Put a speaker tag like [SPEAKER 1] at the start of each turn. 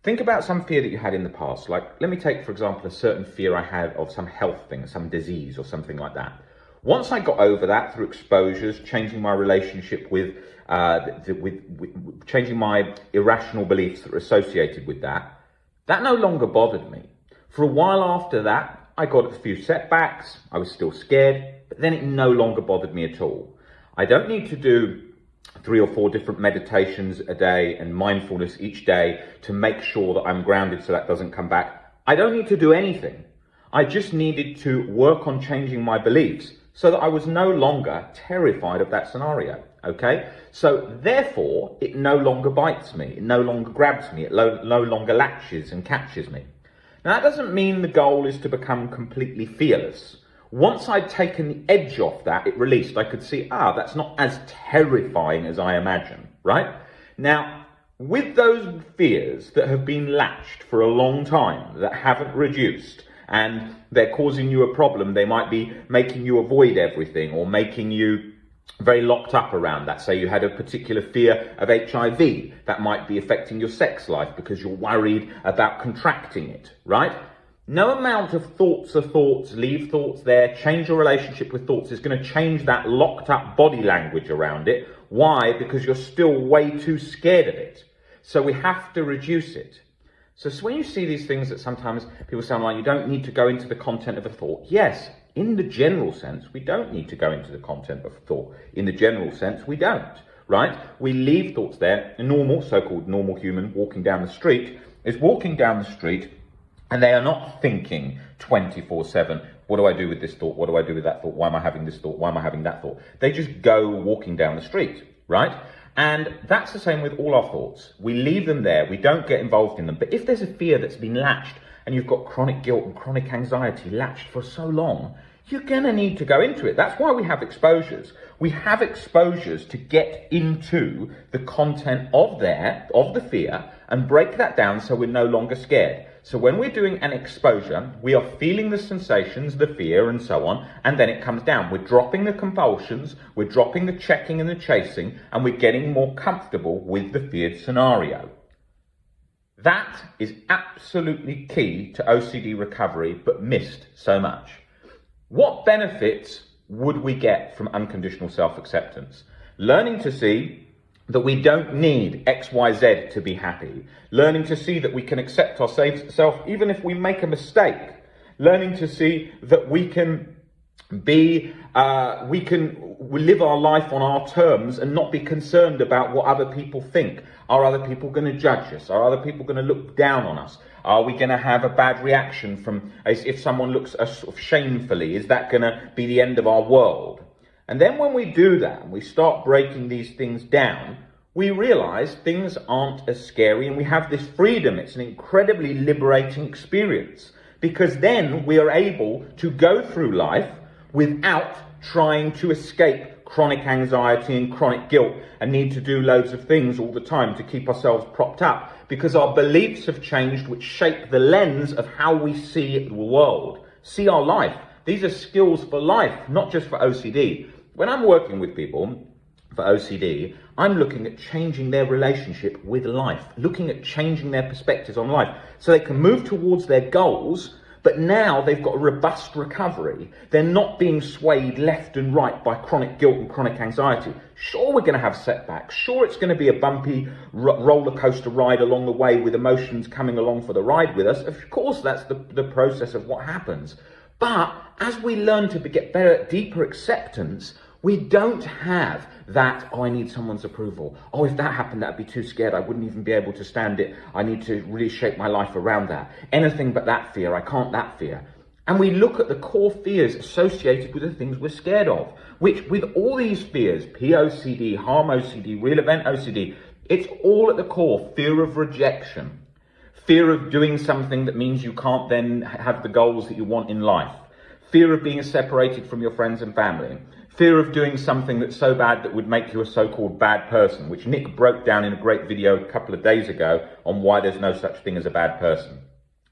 [SPEAKER 1] Think about some fear that you had in the past. Like, let me take, for example, a certain fear I had of some health thing, some disease or something like that. Once I got over that through exposures, changing my relationship with changing my irrational beliefs that are associated with that, that no longer bothered me. For a while after that, I got a few setbacks. I was still scared, but then it no longer bothered me at all. I don't need to do 3 or 4 different meditations a day and mindfulness each day to make sure that I'm grounded so that doesn't come back. I don't need to do anything. I just needed to work on changing my beliefs so that I was no longer terrified of that scenario, okay? So therefore, it no longer bites me, it no longer grabs me, it no longer latches and catches me. Now that doesn't mean the goal is to become completely fearless. Once I'd taken the edge off that, it released. I could see, that's not as terrifying as I imagine, right? Now, with those fears that have been latched for a long time, that haven't reduced, and they're causing you a problem, they might be making you avoid everything or making you very locked up around that. Say you had a particular fear of HIV, that might be affecting your sex life because you're worried about contracting it, right? No amount of thoughts are thoughts, leave thoughts there, change your relationship with thoughts is going to change that locked up body language around it. Why? Because you're still way too scared of it. So we have to reduce it. So when you see these things that sometimes people sound like you don't need to go into the content of a thought. Yes, in the general sense, we don't need to go into the content of a thought. In the general sense, we don't, right? We leave thoughts there. A normal, so-called normal human walking down the street is walking down the street and they are not thinking 24/7, what do I do with this thought? What do I do with that thought? Why am I having this thought? Why am I having that thought? They just go walking down the street, right? And that's the same with all our thoughts. We leave them there. We don't get involved in them. But if there's a fear that's been latched and you've got chronic guilt and chronic anxiety latched for so long, you're going to need to go into it. That's why we have exposures. We have exposures to get into the content of the fear and break that down so we're no longer scared. So when we're doing an exposure, we are feeling the sensations, the fear and so on, and then it comes down. We're dropping the compulsions, we're dropping the checking and the chasing, and we're getting more comfortable with the feared scenario. That is absolutely key to OCD recovery, but missed so much. What benefits would we get from unconditional self-acceptance? Learning to see that we don't need X, Y, Z to be happy. Learning to see that we can accept ourselves even if we make a mistake. Learning to see that we can live our life on our terms and not be concerned about what other people think. Are other people going to judge us? Are other people going to look down on us? Are we going to have a bad reaction from if someone looks at us sort of shamefully? Is that going to be the end of our world? And then when we do that and we start breaking these things down, we realize things aren't as scary and we have this freedom. It's an incredibly liberating experience because then we are able to go through life without trying to escape chronic anxiety and chronic guilt and need to do loads of things all the time to keep ourselves propped up because our beliefs have changed, which shape the lens of how we see the world, see our life. These are skills for life, not just for OCD. When I'm working with people for OCD, I'm looking at changing their relationship with life, looking at changing their perspectives on life so they can move towards their goals, but now they've got a robust recovery. They're not being swayed left and right by chronic guilt and chronic anxiety. Sure, we're going to have setbacks. Sure, it's going to be a bumpy roller coaster ride along the way with emotions coming along for the ride with us. Of course, that's the process of what happens. But as we learn to get better, deeper acceptance, we don't have that, I need someone's approval. If that happened, that'd be too scared. I wouldn't even be able to stand it. I need to really shape my life around that. Anything but that fear. I can't that fear. And we look at the core fears associated with the things we're scared of, which with all these fears, POCD, harm OCD, real event OCD, it's all at the core, fear of rejection, fear of doing something that means you can't then have the goals that you want in life, fear of being separated from your friends and family, fear of doing something that's so bad that would make you a so-called bad person, which Nick broke down in a great video a couple of days ago on why there's no such thing as a bad person.